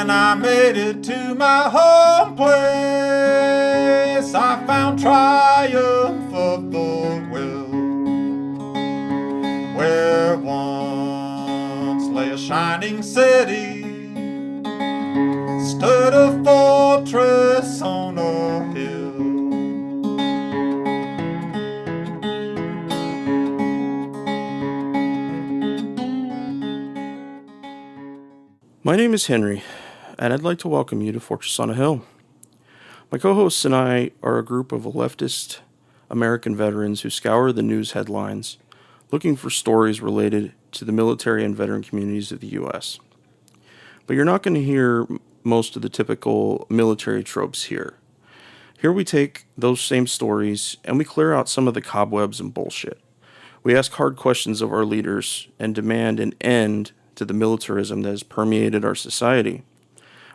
When I made it to my home place, I found triumph of the will. Where once lay a shining city, stood a fortress on a hill. My name is Henry, and I'd like to welcome you to Fortress on a Hill. My co-hosts and I are a group of leftist American veterans who scour the news headlines looking for stories related to the military and veteran communities of the U.S. But you're not going to hear most of the typical military tropes here. Here we take those same stories and we clear out some of the cobwebs and bullshit. We ask hard questions of our leaders and demand an end to the militarism that has permeated our society.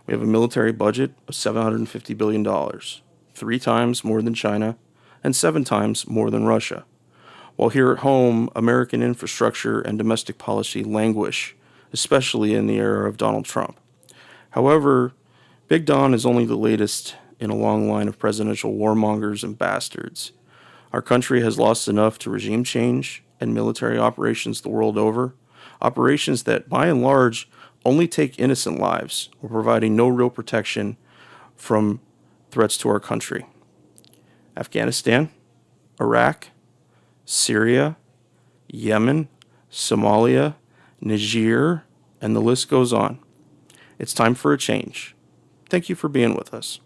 We have a military budget of $750 billion, 3 times more than China and 7 times more than Russia. While here at home, American infrastructure and domestic policy languish, especially in the era of Donald Trump. However, Big Don is only the latest in a long line of presidential warmongers and bastards. Our country has lost enough to regime change and military operations the world over, operations that, by and large, only take innocent lives while providing no real protection from threats to our country. Afghanistan, Iraq, Syria, Yemen, Somalia, Niger, and the list goes on. It's time for a change. Thank you for being with us.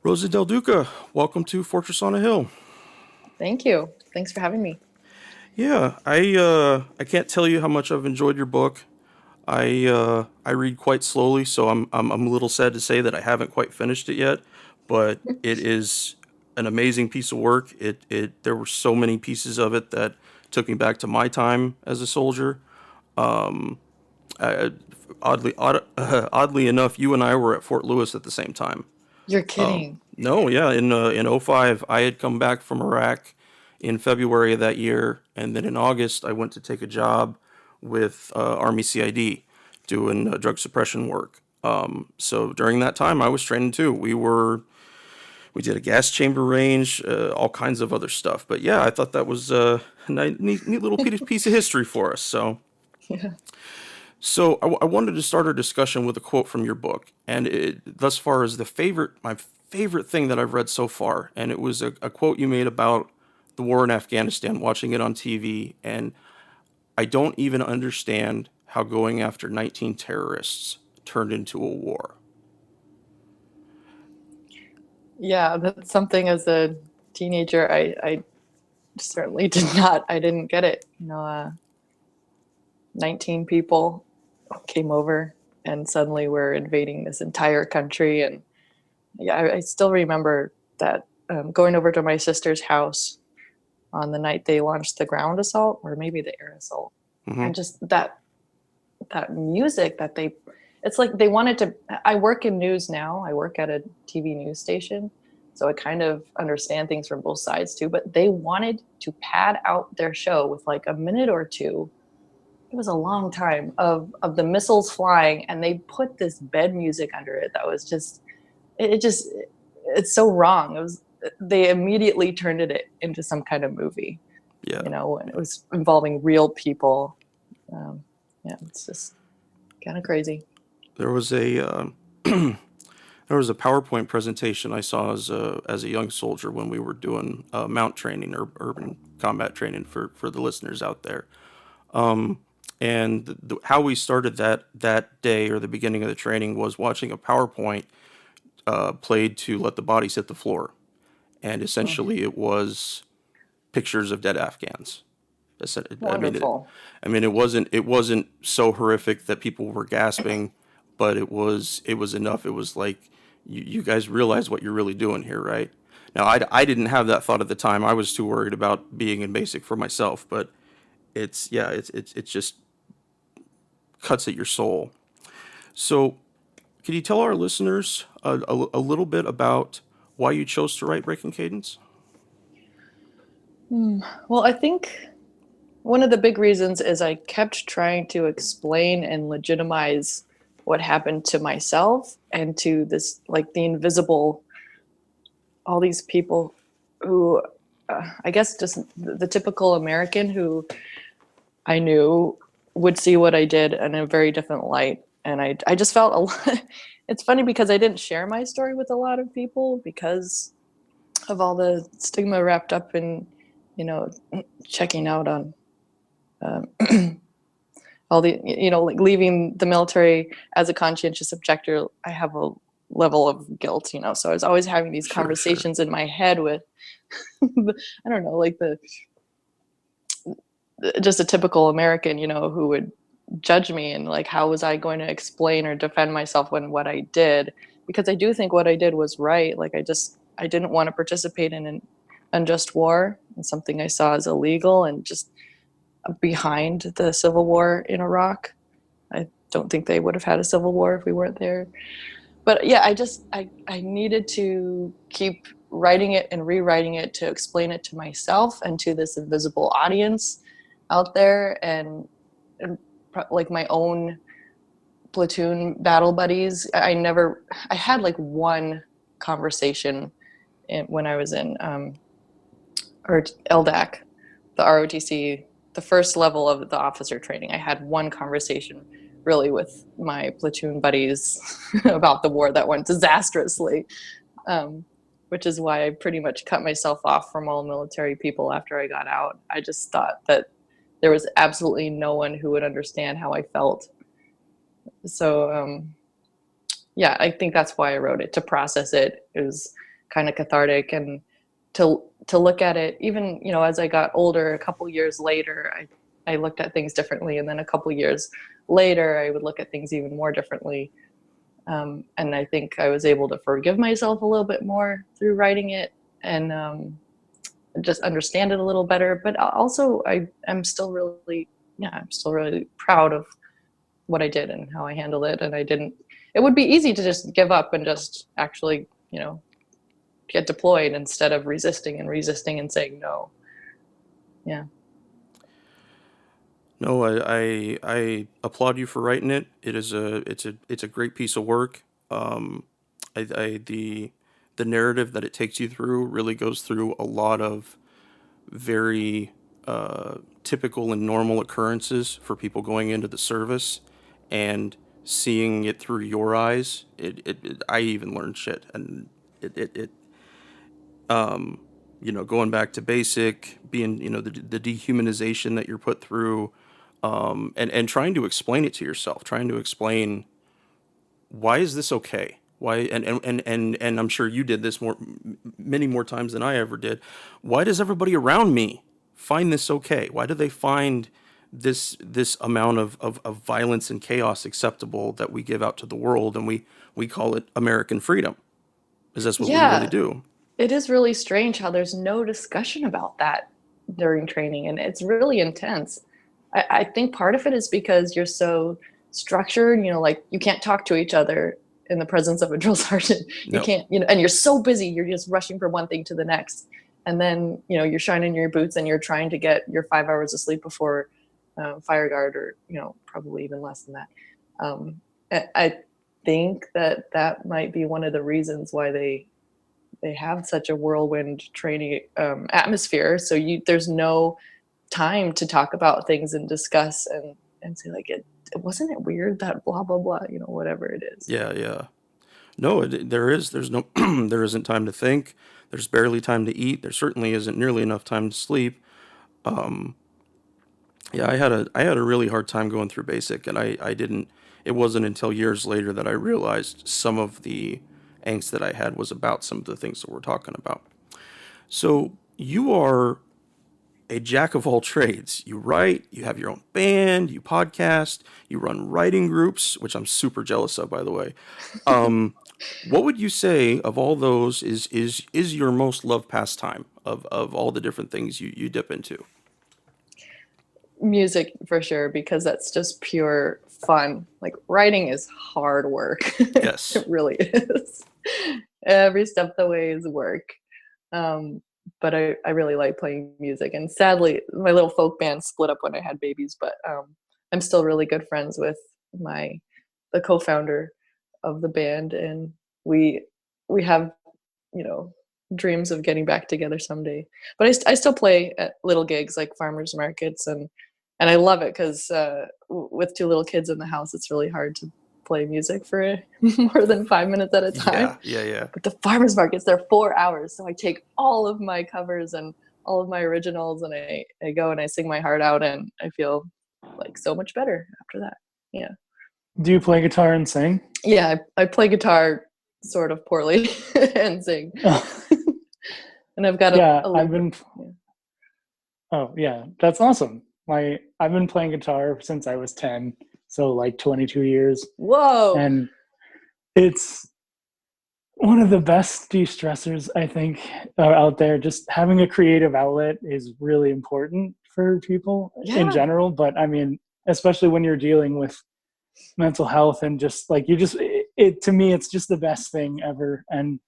Rosa del Duca, welcome to Fortress on a Hill. Thank you. Thanks for having me. Yeah, I can't tell you how much I've enjoyed your book. I read quite slowly, so I'm a little sad to say that I haven't quite finished it yet. But it is an amazing piece of work. There were so many pieces of it that took me back to my time as a soldier. Um, I, oddly enough, you and I were at Fort Lewis at the same time. You're kidding. No, yeah, in '05, I had come back from Iraq in February of that year, and then in August I went to take a job with Army CID doing drug suppression work. So during that time, I was training too. We did a gas chamber range, all kinds of other stuff. But yeah, I thought that was a neat little piece of history for us. Yeah. So I wanted to start our discussion with a quote from your book, and thus far is my favorite thing that I've read so far, and it was a quote you made about the war in Afghanistan, watching it on TV, and I don't even understand how going after 19 terrorists turned into a war. Yeah, that's something as a teenager I certainly I didn't get it. 19 people came over and suddenly we're invading this entire country. And yeah, I still remember that going over to my sister's house on the night they launched the ground assault or maybe the air assault. Hmm. And just that music that it's like they wanted to. I work in news now. I work at a TV news station, so I kind of understand things from both sides too, but they wanted to pad out their show with like a minute or two. It was a long time of the missiles flying, and they put this bed music under it that was just it's so wrong. They immediately turned it into some kind of movie, Yeah, and it was involving real people. Yeah, it's just kind of crazy. there was a there was a PowerPoint presentation I saw as a young soldier when we were doing mount training or urban combat training for the listeners out there. And how we started that day or the beginning of the training was watching a PowerPoint played to let the bodies hit the floor, and Mhm. essentially it was pictures of dead Afghans. I mean, Wonderful. it wasn't so horrific that people were gasping, but it was enough. It was like you guys realize what you're really doing here, right? Now, I didn't have that thought at the time. I was too worried about being in basic for myself, but it's just cuts at your soul. So, can you tell our listeners a little bit about why you chose to write Breaking Cadence? Well, I think one of the big reasons is I kept trying to explain and legitimize what happened to myself and to this, like the invisible, all these people who, I guess, just the typical American who I knew would see what I did in a very different light. And I just felt a lot. It's funny because I didn't share my story with a lot of people because of all the stigma wrapped up in, checking out on um, all the, like leaving the military as a conscientious objector. I have a level of guilt, so I was always having these Sure. conversations in my head with, I don't know, like just a typical American, who would judge me and like, how was I going to explain or defend myself when what I did? Because I do think what I did was right. Like I didn't want to participate in an unjust war and something I saw as illegal and just behind the civil war in Iraq. I don't think they would have had a civil war if we weren't there. But yeah, I needed to keep writing it and rewriting it to explain it to myself and to this invisible audience out there, and like my own platoon battle buddies. I had like one conversation when I was in or LDAC, the ROTC, the first level of the officer training. I had one conversation really with my platoon buddies about the war that went disastrously, which is why I pretty much cut myself off from all military people after I got out. I just thought that there was absolutely no one who would understand how I felt. So, yeah, I think that's why I wrote it, to process it. It was kind of cathartic, and to look at it, even, as I got older, a couple years later, I looked at things differently. And then a couple years later, I would look at things even more differently. And I think I was able to forgive myself a little bit more through writing it, and just understand it a little better. But also I'm still really, I'm still really proud of what I did and how I handled it. And it would be easy to just give up and just actually, get deployed instead of resisting and saying no. Yeah. No, I applaud you for writing it. It's a great piece of work. The narrative that it takes you through really goes through a lot of very typical and normal occurrences for people going into the service, and seeing it through your eyes. I even learned shit, and it going back to basic, being, the dehumanization that you're put through, and trying to explain it to yourself, trying to explain, why is this okay? Why, and I'm sure you did this many more times than I ever did. Why does everybody around me find this okay? Why do they find this amount of violence and chaos acceptable that we give out to the world, and we call it American freedom? Because that's what we really Yeah. do. It is really strange how there's no discussion about that during training, and it's really intense. I think part of it is because you're so structured, like you can't talk to each other in the presence of a drill sergeant. You No. can't, and you're so busy, you're just rushing from one thing to the next. And then, you're shining your boots and you're trying to get your 5 hours of sleep before fire guard, or, probably even less than that. I think that might be one of the reasons why they have such a whirlwind training atmosphere. So there's no time to talk about things and discuss and say like, it wasn't it weird that blah blah blah, whatever it is. Yeah, yeah. No, there's no, there isn't time to think. There's barely time to eat. There certainly isn't nearly enough time to sleep. Um, yeah, I had a really hard time going through basic, and I didn't. It wasn't until years later that I realized some of the angst that I had was about some of the things that we're talking about. So you are a jack of all trades. You write, you have your own band, you podcast, you run writing groups, which I'm super jealous of, by the way. What would you say of all those is your most loved pastime of all the different things you dip into? Music for sure, because that's just pure fun. Like writing is hard work. Yes. It really is. Every step of the way is work. But I really like playing music. And sadly, my little folk band split up when I had babies, but I'm still really good friends with the co-founder of the band, and we have, you know, dreams of getting back together someday. But I still play at little gigs like farmers markets, and I love it because with two little kids in the house, it's really hard to play music for more than 5 minutes at a time. Yeah. But the farmers markets, they're 4 hours. So I take all of my covers and all of my originals, and I go and I sing my heart out, and I feel like so much better after that. Yeah. Do you play guitar and sing? Yeah, I play guitar sort of poorly and sing. And I've got I've been. Yeah. Oh yeah, that's awesome. I've been playing guitar since I was 10, so like 22 years. Whoa! And it's one of the best de-stressors I think out there. Just having a creative outlet is really important for people in general, but I mean, especially when you're dealing with mental health and just like it to me, it's just the best thing ever. And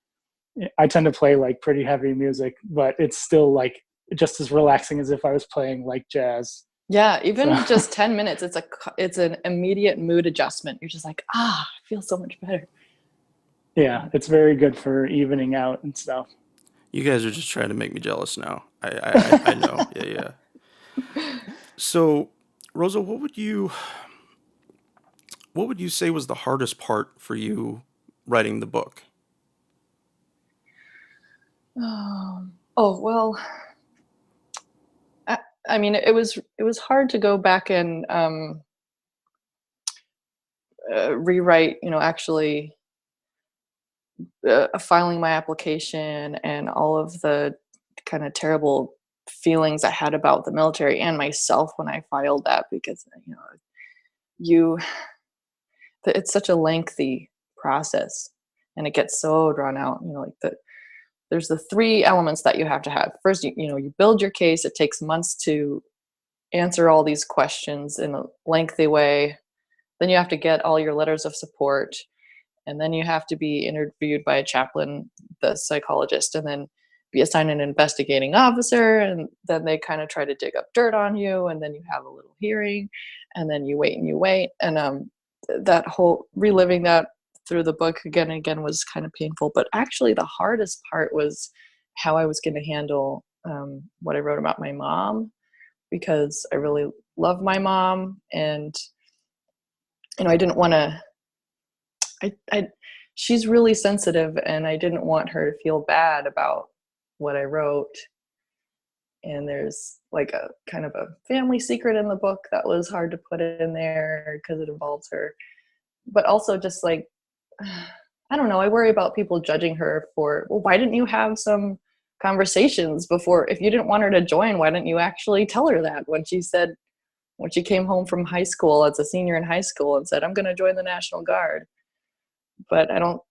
I tend to play like pretty heavy music, but it's still like just as relaxing as if I was playing like jazz. Yeah, even just 10 minutes, it's an immediate mood adjustment. You're just like, I feel so much better. Yeah, it's very good for evening out and stuff. You guys are just trying to make me jealous now. I know. Yeah. So, Rosa, what would you say was the hardest part for you writing the book? Well, I mean, it was hard to go back and rewrite, actually filing my application and all of the kind of terrible feelings I had about the military and myself when I filed that, because it's such a lengthy process and it gets so drawn out. There's the three elements that you have to have. First, you build your case. It takes months to answer all these questions in a lengthy way. Then you have to get all your letters of support. And then you have to be interviewed by a chaplain, the psychologist, and then be assigned an investigating officer. And then they kind of try to dig up dirt on you. And then you have a little hearing. And then you wait and you wait. And that whole reliving that through the book again and again was kind of painful. But actually the hardest part was how I was going to handle what I wrote about my mom, because I really love my mom. And, I didn't want to, she's really sensitive, and I didn't want her to feel bad about what I wrote. And there's like a kind of a family secret in the book that was hard to put in there because it involves her. But also just like, I don't know, I worry about people judging her for, well, why didn't you have some conversations before? If you didn't want her to join, why didn't you actually tell her that when she came home from high school as a senior in high school and said, I'm going to join the National Guard? But I don't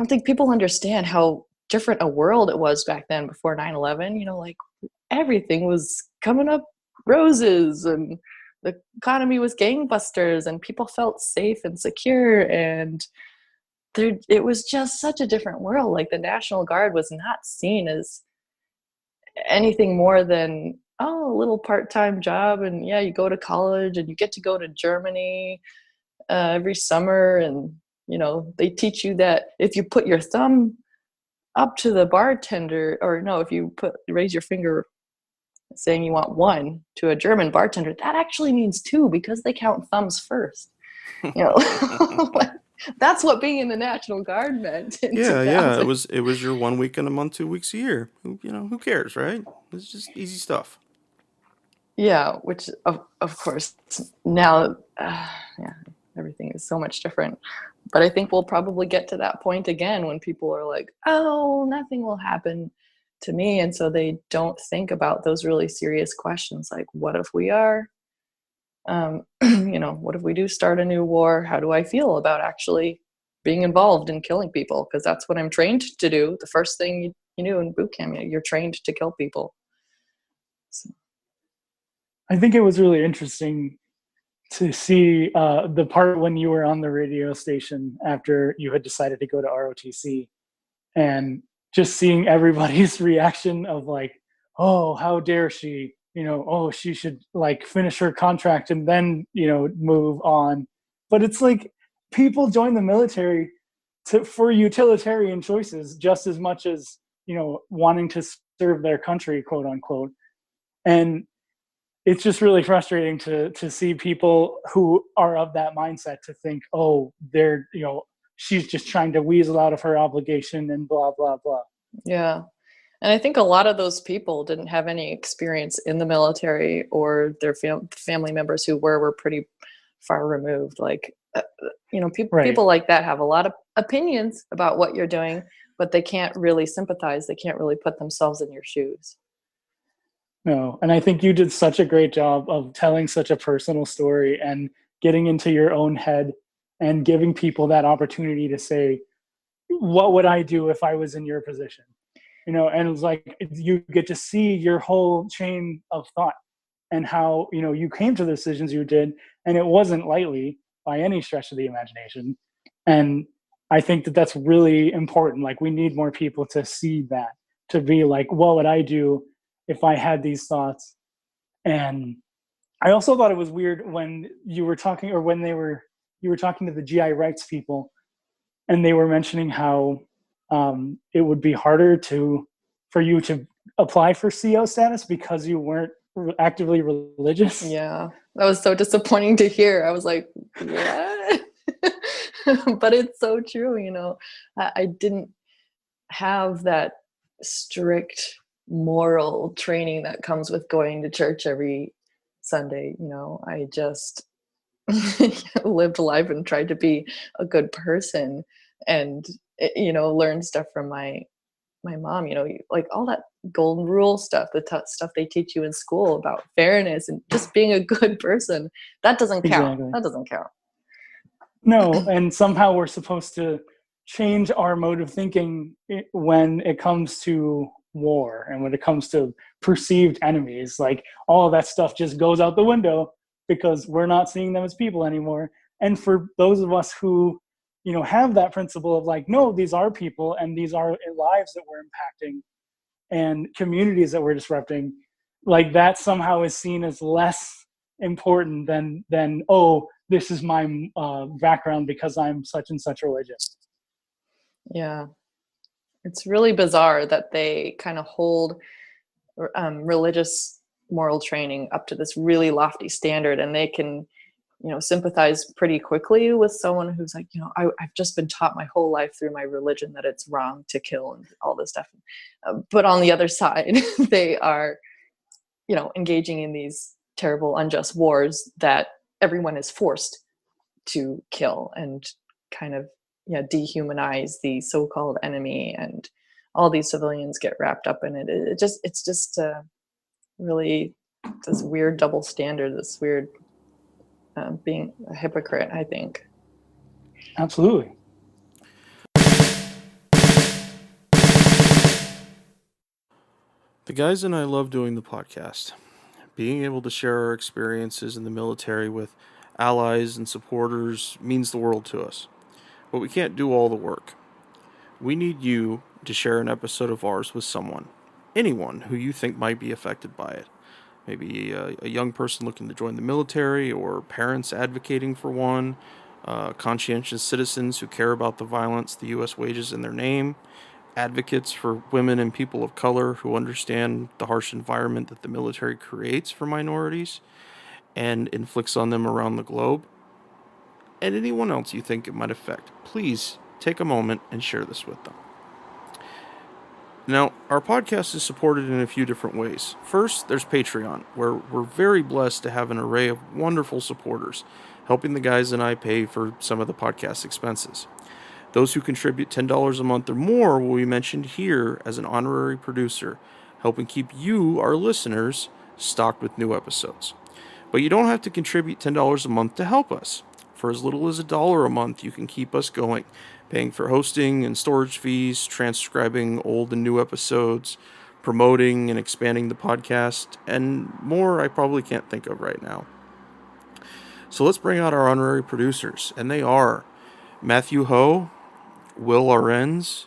think people understand how different a world it was back then before 9/11. Like everything was coming up roses, and the economy was gangbusters, and people felt safe and secure, and it was just such a different world. Like the National Guard was not seen as anything more than a little part-time job, and you go to college and you get to go to Germany every summer, and they teach you that if you put your thumb up to the bartender, or no, if you raise your finger saying you want one to a German bartender, that actually means two, because they count thumbs first. That's what being in the National Guard meant. Yeah. It was your 1 week in a month, 2 weeks a year. Who cares, right? It's just easy stuff. Yeah, which of course now, everything is so much different. But I think we'll probably get to that point again when people are like, oh, nothing will happen to me. And so they don't think about those really serious questions like, what if we are, what if we do start a new war? How do I feel about actually being involved in killing people? Because that's what I'm trained to do. The first thing you do in boot camp, you're trained to kill people. So. I think it was really interesting to see the part when you were on the radio station after you had decided to go to ROTC, and just seeing everybody's reaction of like, oh, how dare she, oh, she should like finish her contract and then, move on. But it's like people join the military for utilitarian choices just as much as, wanting to serve their country, quote unquote. And it's just really frustrating to see people who are of that mindset to think, oh, they're, she's just trying to weasel out of her obligation and blah, blah, blah. Yeah. And I think a lot of those people didn't have any experience in the military, or their family members who were pretty far removed. Like, people like that have a lot of opinions about what you're doing, but they can't really sympathize. They can't really put themselves in your shoes. No, and I think you did such a great job of telling such a personal story and getting into your own head and giving people that opportunity to say, what would I do if I was in your position? And it's like you get to see your whole chain of thought and how, you came to the decisions you did, and it wasn't lightly by any stretch of the imagination. And I think that that's really important. Like, we need more people to see that, to be like, what would I do if I had these thoughts? And I also thought it was weird when you were talking, or when you were talking to the GI rights people, and they were mentioning how it would be harder for you to apply for CO status because you weren't actively religious. Yeah, that was so disappointing to hear. I was like, what? But it's so true. I didn't have that strict moral training that comes with going to church every Sunday. I just lived life and tried to be a good person, and learn stuff from my mom, like all that golden rule stuff, the stuff they teach you in school about fairness and just being a good person. That doesn't count. Exactly. That doesn't count. No, and somehow we're supposed to change our mode of thinking when it comes to war and when it comes to perceived enemies. Like, all of that stuff just goes out the window because we're not seeing them as people anymore. And for those of us who, have that principle of like, no, these are people and these are lives that we're impacting and communities that we're disrupting, like that somehow is seen as less important than oh, this is my background because I'm such and such religion. Yeah. It's really bizarre that they kind of hold religious moral training up to this really lofty standard, and they can, sympathize pretty quickly with someone who's like, I've just been taught my whole life through my religion that it's wrong to kill and all this stuff. But on the other side, they are, engaging in these terrible, unjust wars that everyone is forced to kill and kind of dehumanize the so-called enemy, and all these civilians get wrapped up in it. It's just really this weird double standard, this weird being a hypocrite, I think. Absolutely. The guys and I love doing the podcast. Being able to share our experiences in the military with allies and supporters means the world to us. But we can't do all the work. We need you to share an episode of ours with someone, anyone who you think might be affected by it. Maybe a young person looking to join the military, or parents advocating for one, conscientious citizens who care about the violence the U.S. wages in their name, advocates for women and people of color who understand the harsh environment that the military creates for minorities and inflicts on them around the globe, and anyone else you think it might affect. Please take a moment and share this with them. Now, our podcast is supported in a few different ways. First, there's Patreon, where we're very blessed to have an array of wonderful supporters, helping the guys and I pay for some of the podcast expenses. Those who contribute $10 a month or more will be mentioned here as an honorary producer, helping keep you, our listeners, stocked with new episodes. But you don't have to contribute $10 a month to help us. For as little as $1 a month, you can keep us going, paying for hosting and storage fees, transcribing old and new episodes, promoting and expanding the podcast, and more I probably can't think of right now. So let's bring out our honorary producers, and they are Matthew Ho, Will Lorenz,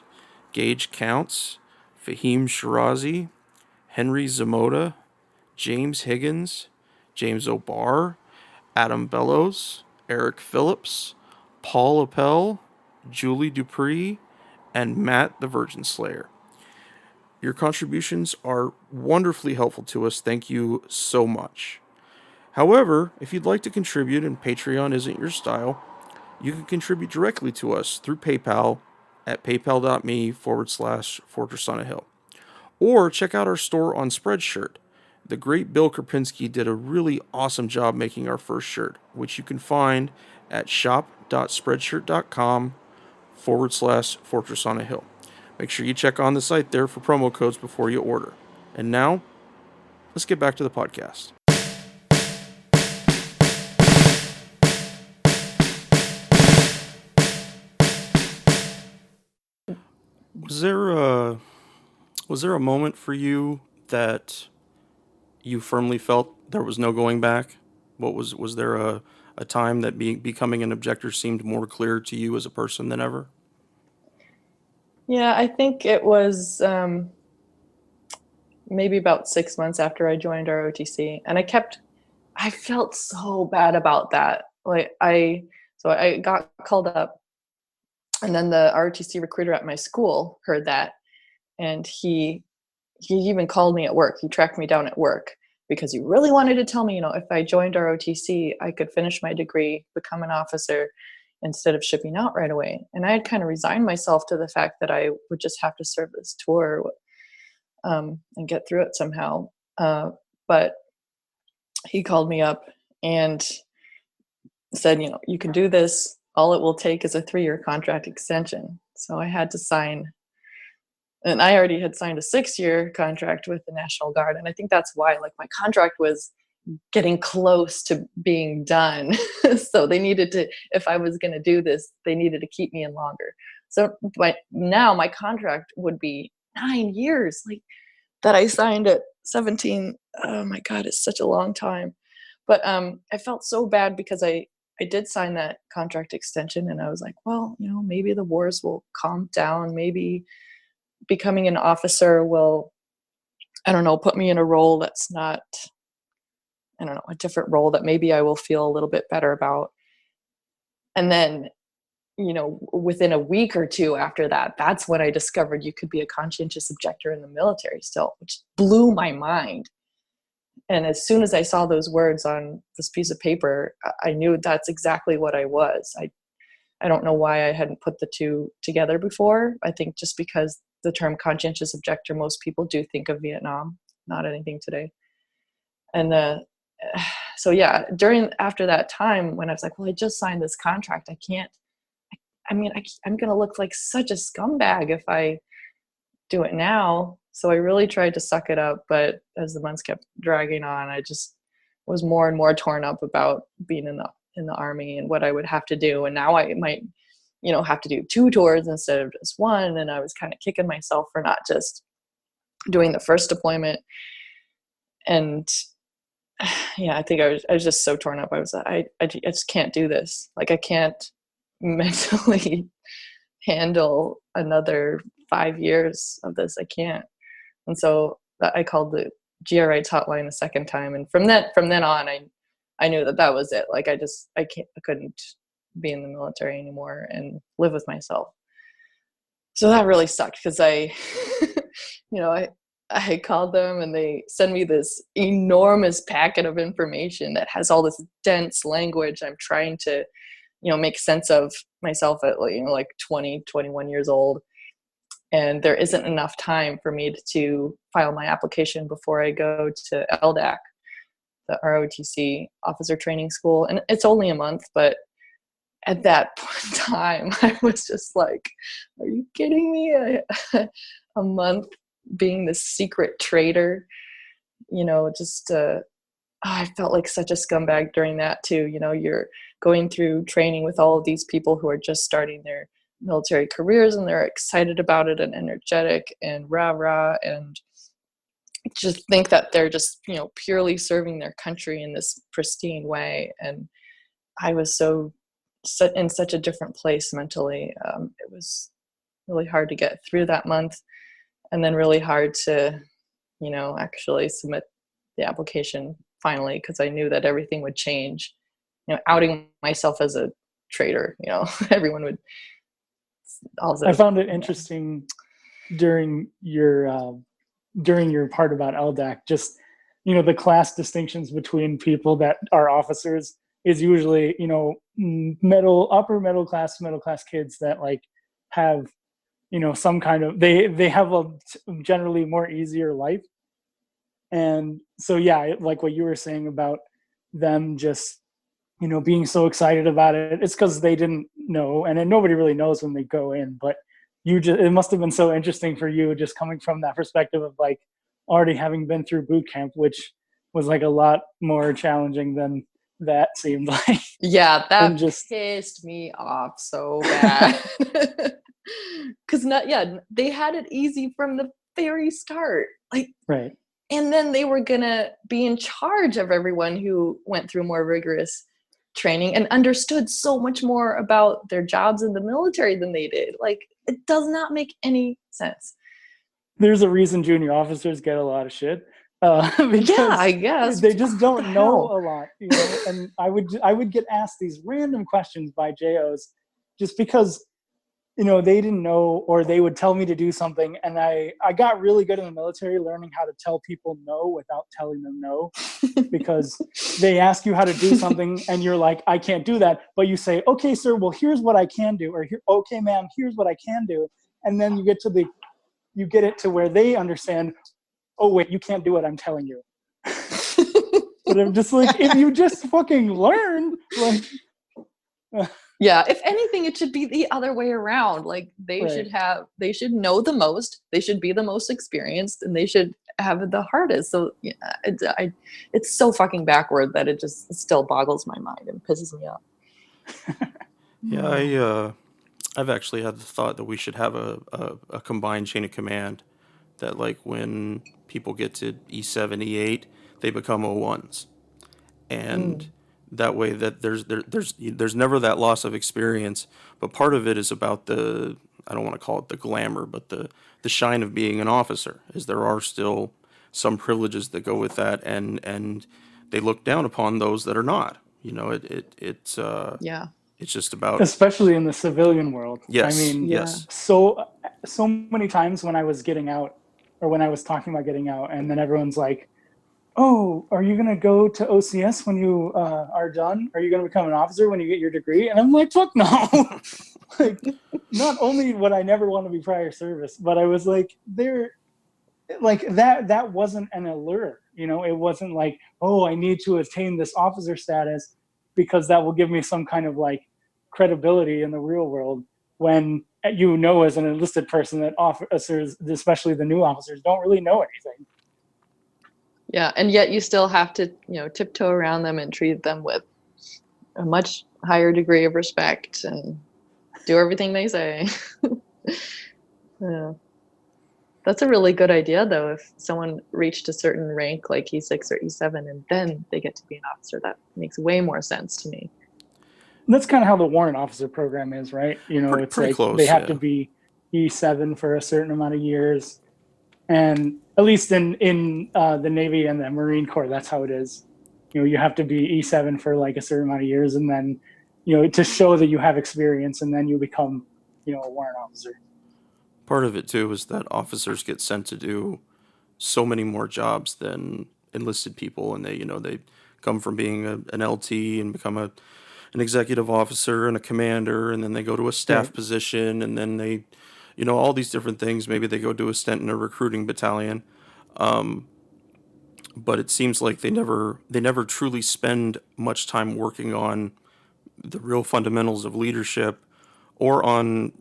Gage Counts, Fahim Shirazi, Henry Zamota, James Higgins, James O'Barr, Adam Bellows, Eric Phillips, Paul Appel, Julie Dupree, and Matt the Virgin Slayer. Your contributions are wonderfully helpful to us. Thank you so much. However, if you'd like to contribute and Patreon isn't your style, you can contribute directly to us through PayPal at paypal.me/Fortress on a Hill. Or check out our store on Spreadshirt. The great Bill Krapinski did a really awesome job making our first shirt, which you can find at shop.spreadshirt.com/Fortress on a Hill. Make sure you check on the site there for promo codes before you order. And now, let's get back to the podcast. Was there a moment for you that you firmly felt there was no going back? Was there a time that becoming an objector seemed more clear to you as a person than ever? Yeah, I think it was maybe about 6 months after I joined ROTC, and I felt so bad about that. So I got called up, and then the ROTC recruiter at my school heard that, and he even called me at work. He tracked me down at work because he really wanted to tell me, if I joined ROTC, I could finish my degree, become an officer instead of shipping out right away. And I had kind of resigned myself to the fact that I would just have to serve this tour and get through it somehow. But he called me up and said, you can do this. All it will take is a 3-year contract extension. So I had to sign. And I already had signed a 6-year contract with the National Guard. And I think that's why, my contract was getting close to being done. So they needed to, if I was going to do this, they needed to keep me in longer. So but now my contract would be 9 years, that I signed at 17. Oh my God, it's such a long time. But I felt so bad because I did sign that contract extension, and I was like, well, maybe the wars will calm down. Maybe becoming an officer will, I don't know, put me in a role that's not, I don't know, a different role that maybe I will feel a little bit better about. And then, within a week or two after that, that's when I discovered you could be a conscientious objector in the military still, which blew my mind. And as soon as I saw those words on this piece of paper, I knew that's exactly what I was. I don't know why I hadn't put the two together before. I think just because the term conscientious objector, most people do think of Vietnam, not anything today. And so yeah, after that time when I was like, well, I just signed this contract, I'm going to look like such a scumbag if I do it now. So I really tried to suck it up, but as the months kept dragging on, I just was more and more torn up about being in the Army and what I would have to do. And now I might, have to do 2 tours instead of just 1. And I was kind of kicking myself for not just doing the first deployment. And yeah, I think I was just so torn up. I was I just can't do this. I can't mentally handle another 5 years of this. I can't. And so I called the GRI hotline a second time, and from then on, I knew that was it. I couldn't be in the military anymore and live with myself. So that really sucked because I called them and they send me this enormous packet of information that has all this dense language. I'm trying to, make sense of myself at 20, 21 years old. And there isn't enough time for me to file my application before I go to LDAC, the ROTC Officer Training School. And it's only a month, but at that point in time, I was just like, are you kidding me? A month being this secret traitor, just I felt like such a scumbag during that too. You're going through training with all of these people who are just starting their military careers, and they're excited about it and energetic and rah rah, and just think that they're just purely serving their country in this pristine way. And I was in such a different place mentally. It was really hard to get through that month, and then really hard to actually submit the application finally, because I knew that everything would change. Outing myself as a traitor, everyone would also. I found it interesting during your part about LDAC, just the class distinctions between people that are officers is usually upper middle class kids that like have some kind of they have a generally more easier life. And so yeah, like what you were saying about them just being so excited about it, it's because they didn't know, and then nobody really knows when they go in. But it must have been so interesting for you, just coming from that perspective of like already having been through boot camp, which was like a lot more challenging than that seemed like. Yeah, that pissed me off so bad. Because they had it easy from the very start, like right. And then they were gonna be in charge of everyone who went through more rigorous training and understood so much more about their jobs in the military than they did. Like, it does not make any sense. There's a reason junior officers get a lot of shit. Because I guess they just don't know a lot, And I would get asked these random questions by JOs just because they didn't know, or they would tell me to do something, and I got really good in the military learning how to tell people no without telling them no, because they ask you how to do something and you're like, I can't do that, but you say, okay sir, well here's what I can do, or okay ma'am, here's what I can do, and then you get it to where they understand, oh wait, you can't do what I'm telling you. But I'm just like, if you just fucking learn, like yeah, if anything, it should be the other way around. Like they should know the most, they should be the most experienced, and they should have the hardest. So yeah, it's so fucking backward that it still boggles my mind and pisses me off. Yeah, I've actually had the thought that we should have a combined chain of command, that like when people get to E7, E8, they become O1s. And that way that there's never that loss of experience, but part of it is about the, I don't want to call it the glamour, but the shine of being an officer, is there are still some privileges that go with that, and they look down upon those that are not. It's just about, especially in the civilian world. Yes. I mean, yes. So many times when I was getting out, or when I was talking about getting out, and then everyone's like, oh, are you going to go to OCS when you are done? Are you going to become an officer when you get your degree? And I'm like, fuck no. Like, not only would I never want to be prior service, but I was like, that wasn't an allure. It wasn't like, oh, I need to attain this officer status because that will give me some kind of like credibility in the real world, when as an enlisted person that officers, especially the new officers, don't really know anything. Yeah, and yet you still have to, tiptoe around them and treat them with a much higher degree of respect and do everything they say. Yeah. That's a really good idea, though, if someone reached a certain rank like E6 or E7 and then they get to be an officer. That makes way more sense to me. That's kind of how the warrant officer program is, right? It's pretty like close, they have to be E7 for a certain amount of years. And at least in the Navy and the Marine Corps, that's how it is. You have to be E7 for like a certain amount of years, and then, to show that you have experience, and then you become, a warrant officer. Part of it too is that officers get sent to do so many more jobs than enlisted people, and they come from being an LT and become an executive officer and a commander, and then they go to a staff position, and then they, all these different things. Maybe they go do a stint in a recruiting battalion, but it seems like they never truly spend much time working on the real fundamentals of leadership or on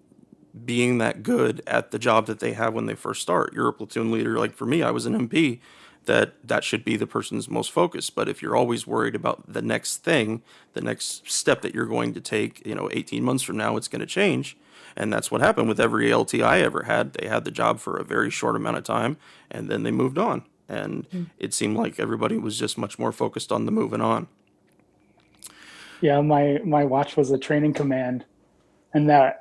being that good at the job that they have when they first start. You're a platoon leader. Like for me, I was an MP. That should be the person's most focus. But if you're always worried about the next thing, the next step that you're going to take, 18 months from now, it's going to change. And that's what happened with every LT I ever had. They had the job for a very short amount of time, and then they moved on. And it seemed like everybody was just much more focused on the moving on. Yeah, my watch was a training command, and that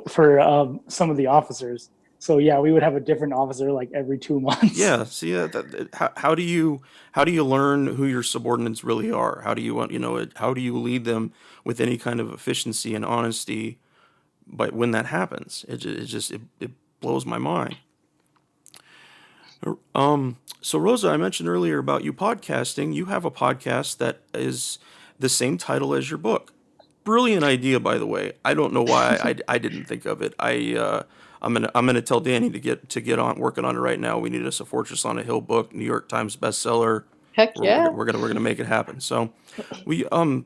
for some of the officers. So yeah, we would have a different officer like every 2 months. Yeah. See, how do you learn who your subordinates really are? How do you how do you lead them with any kind of efficiency and honesty? But when that happens, it blows my mind. So Rosa, I mentioned earlier about you podcasting. You have a podcast that is the same title as your book. Brilliant idea, by the way. I don't know why I didn't think of it. I'm gonna tell Danny to get on working on it right now. We need us a Fortress on a Hill book, New York Times bestseller. Heck yeah. We're gonna make it happen. So we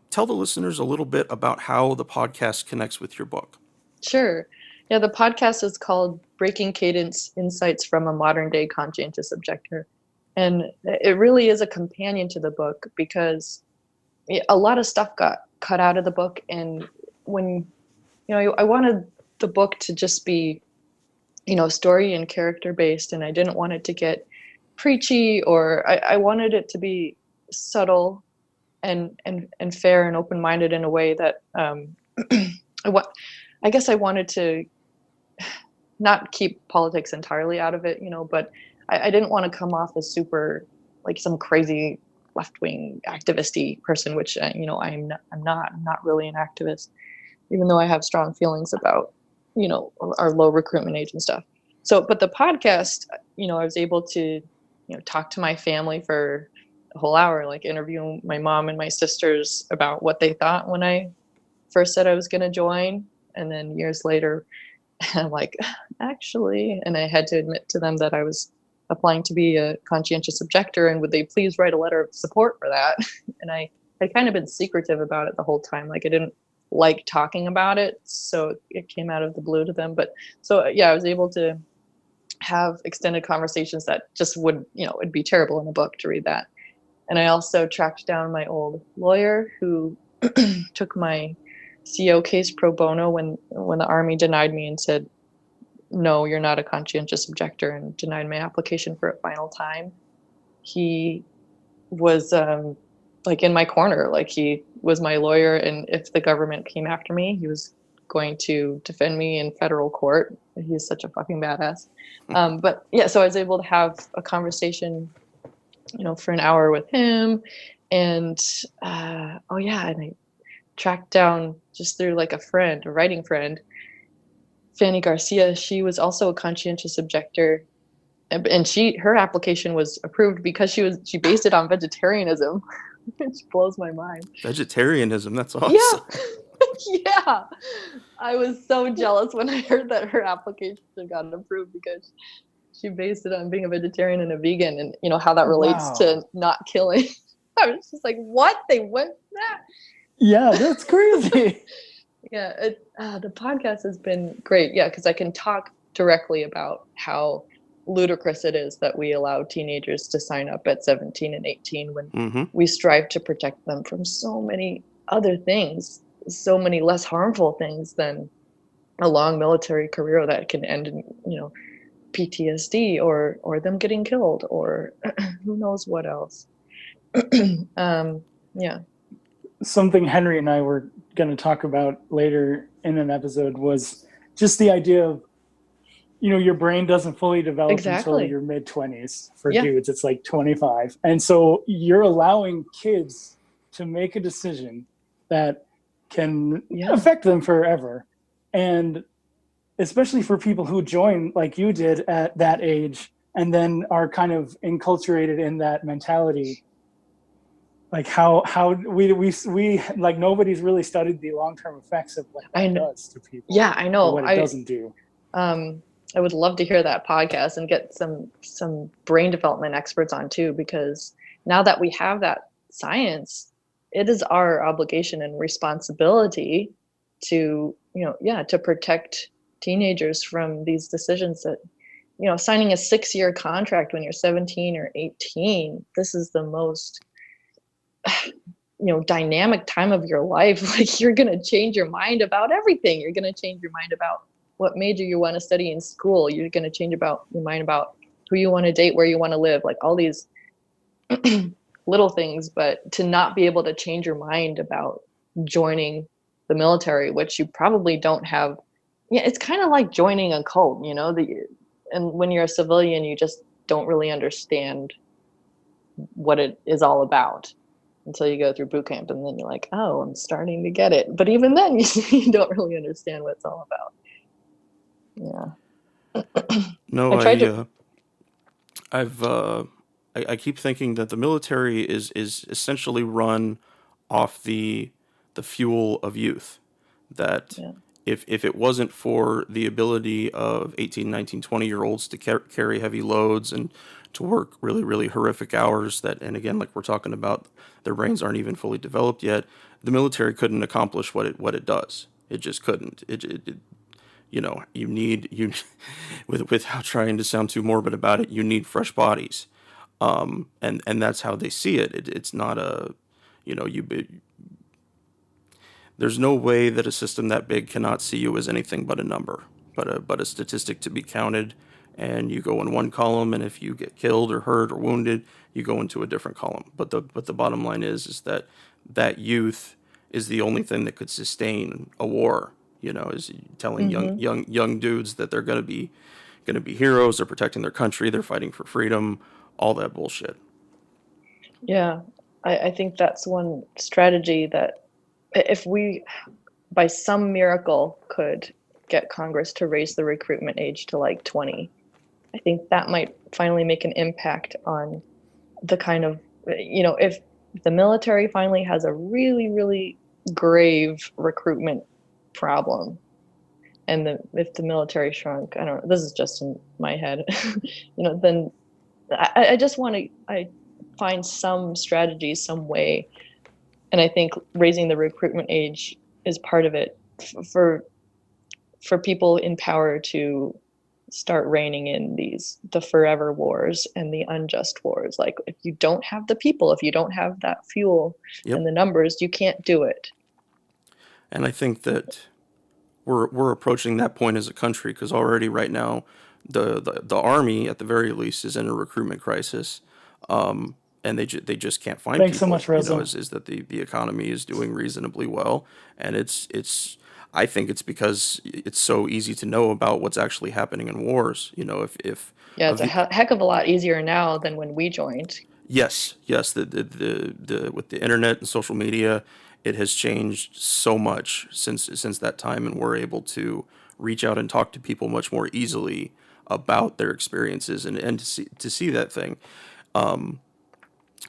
tell the listeners a little bit about how the podcast connects with your book. Sure. Yeah, the podcast is called Breaking Cadence: Insights from a Modern Day Conscientious Objector. And it really is a companion to the book because a lot of stuff got cut out of the book. And when, I wanted the book to just be, story and character based, and I didn't want it to get preachy, or I wanted it to be subtle and fair and open-minded in a way that I guess I wanted to not keep politics entirely out of it, but I didn't want to come off as super like some crazy left-wing activist-y person, which I'm not really an activist, even though I have strong feelings about our low recruitment age and stuff. So, but the podcast, I was able to talk to my family for a whole hour, like interview my mom and my sisters about what they thought when I first said I was going to join. And then years later, I'm like, actually, and I had to admit to them that I was applying to be a conscientious objector, and would they please write a letter of support for that? And I had kind of been secretive about it the whole time. Like I didn't like talking about it, so it came out of the blue to them. But so yeah, I was able to have extended conversations that just would, it'd be terrible in a book to read that. And I also tracked down my old lawyer who took my CO case pro bono when the Army denied me and said, no, you're not a conscientious objector, and denied my application for a final time. He was like in my corner, like he was my lawyer, and if the government came after me, he was going to defend me in federal court. He's such a fucking badass. But yeah, so I was able to have a conversation, for an hour with him, and and I tracked down just through like a writing friend, Fanny Garcia. She was also a conscientious objector, and her application was approved because she based it on vegetarianism, which blows my mind. Vegetarianism, that's awesome. Yeah. Yeah. I was so jealous when I heard that her application got approved because she based it on being a vegetarian and a vegan, and how that relates to not killing. I was just like, what? They went that? Yeah, that's crazy. Yeah, the podcast has been great. Yeah, because I can talk directly about how ludicrous it is that we allow teenagers to sign up at 17 and 18 when we strive to protect them from so many other things, so many less harmful things than a long military career that can end in, PTSD or them getting killed or who knows what else. Yeah. Something Henry and I were going to talk about later in an episode was just the idea of, your brain doesn't fully develop until your mid-20s. For dudes, it's like 25. And so you're allowing kids to make a decision that can affect them forever. And especially for people who join like you did at that age and then are kind of enculturated in that mentality. Like how we like nobody's really studied the long-term effects of what that does to people. Yeah, I know. What it doesn't do. I would love to hear that podcast and get some brain development experts on too, because now that we have that science, it is our obligation and responsibility to, to protect teenagers from these decisions that, signing a 6-year contract when you're 17 or 18, this is the most, dynamic time of your life. Like, you're going to change your mind about everything. You're going to change your mind about what major you want to study in school. You're going to change your mind about who you want to date, where you want to live, like all these little things. But to not be able to change your mind about joining the military, which you probably don't have. Yeah, it's kind of like joining a cult, and when you're a civilian, you just don't really understand what it is all about until you go through boot camp, and then you're like, oh, I'm starting to get it. But even then, you don't really understand what it's all about. Yeah. No, I tried to. I keep thinking that the military is essentially run off the fuel of youth. That Yeah. if it wasn't for the ability of 18, 19, 20-year-olds to carry heavy loads and to work really, really horrific hours, and again, like we're talking about, their brains aren't even fully developed yet, the military couldn't accomplish what it does. It just couldn't. You need without trying to sound too morbid about it, you need fresh bodies. And that's how they see it. It's not a, there's no way that a system that big cannot see you as anything but a number, but a statistic to be counted. And you go in one column, and if you get killed or hurt or wounded, you go into a different column. But the bottom line is that youth is the only thing that could sustain a war. Is telling young dudes that they're gonna be heroes. They're protecting their country. They're fighting for freedom. All that bullshit. Yeah, I think that's one strategy that if we, by some miracle, could get Congress to raise the recruitment age to like 20, I think that might finally make an impact on the kind of, if the military finally has a really, really grave recruitment problem, and if the military shrunk, I don't know, this is just in my head, then I just want to, find some strategy, some way. And I think raising the recruitment age is part of it for people in power to start reining in the forever wars and the unjust wars. Like, if you don't have the people, if you don't have that fuel and the numbers, you can't do it. And I think that we're approaching that point as a country, because already right now the Army, at the very least, is in a recruitment crisis. And they just can't find Thanks people. so much, Rosa. Is that the economy is doing reasonably well, and it's I think it's because it's so easy to know about what's actually happening in wars. If it's a heck of a lot easier now than when we joined. Yes, the with the internet and social media, it has changed so much since that time, and we're able to reach out and talk to people much more easily about their experiences and to see that thing.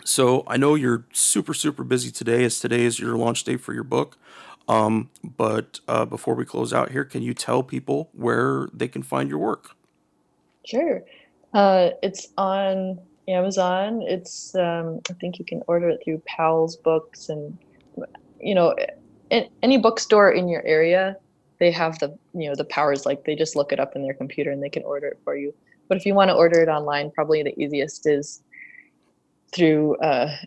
So I know you're super, super busy today, as today is your launch date for your book. But before we close out here, can you tell people where they can find your work? Sure. It's on Amazon. It's I think you can order it through Powell's Books, and any bookstore in your area, they have the powers, like they just look it up in their computer and they can order it for you. But if you want to order it online, probably the easiest is through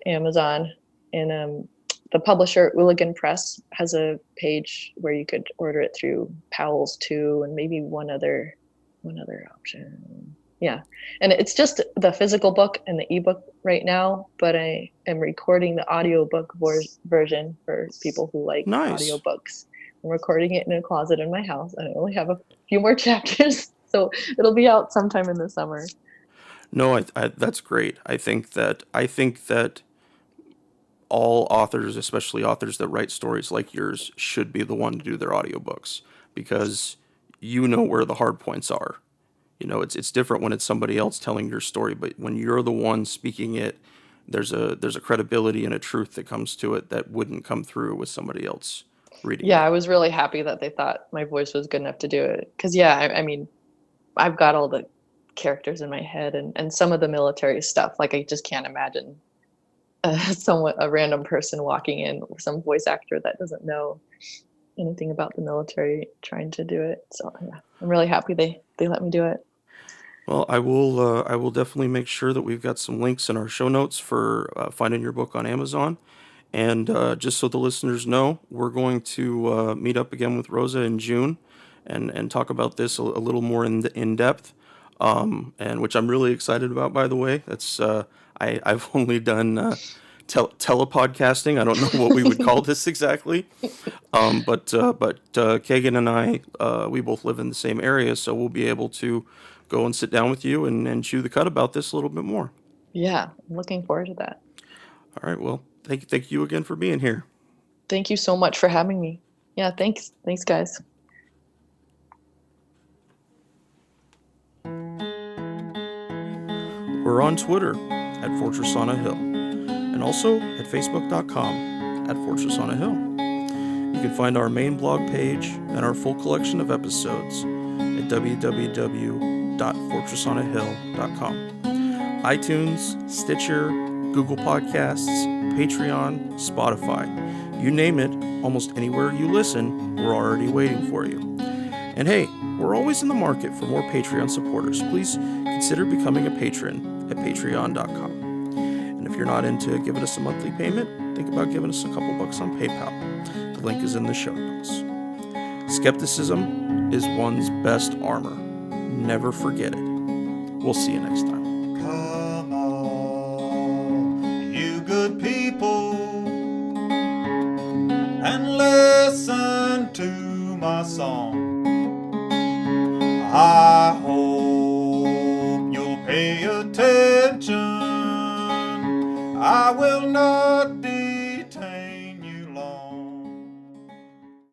Amazon. And the publisher Hooligan Press has a page where you could order it through Powell's too, and maybe one other option. Yeah, and it's just the physical book and the ebook right now, but I am recording the audiobook version for people who like audiobooks. I'm recording it in a closet in my house, and I only have a few more chapters, so it'll be out sometime in the summer. No, that's great. I think that all authors, especially authors that write stories like yours, should be the one to do their audiobooks, because where the hard points are. It's different when it's somebody else telling your story, but when you're the one speaking it, there's a credibility and a truth that comes to it that wouldn't come through with somebody else reading. Yeah, I was really happy that they thought my voice was good enough to do it, because I mean, I've got all the characters in my head, and some of the military stuff, like I just can't imagine a random person walking in, or some voice actor that doesn't know anything about the military trying to do it. So yeah, I'm really happy they let me do it. Well, I will definitely make sure that we've got some links in our show notes for finding your book on Amazon. And just so the listeners know, we're going to meet up again with Rosa in June and talk about this a little more in depth, and which I'm really excited about, by the way. That's I've only done telepodcasting. I don't know what we would call this exactly, but Kagan and I, we both live in the same area, so we'll be able to go and sit down with you and chew the cud about this a little bit more. Yeah, I'm looking forward to that. All right, well, thank you again for being here. Thank you so much for having me. Yeah, thanks guys. We're on Twitter at Fortress on a Hill, and also at Facebook.com at Fortress on a Hill. You can find our main blog page and our full collection of episodes at www.fortressonahill.com. iTunes, Stitcher, Google Podcasts, Patreon, Spotify. You name it, almost anywhere you listen, we're already waiting for you. And hey, we're always in the market for more Patreon supporters. Please consider becoming a patron at patreon.com. And if you're not into giving us a monthly payment, think about giving us a couple bucks on PayPal. The link is in the show notes. Skepticism is one's best armor. Never forget it. We'll see you next time.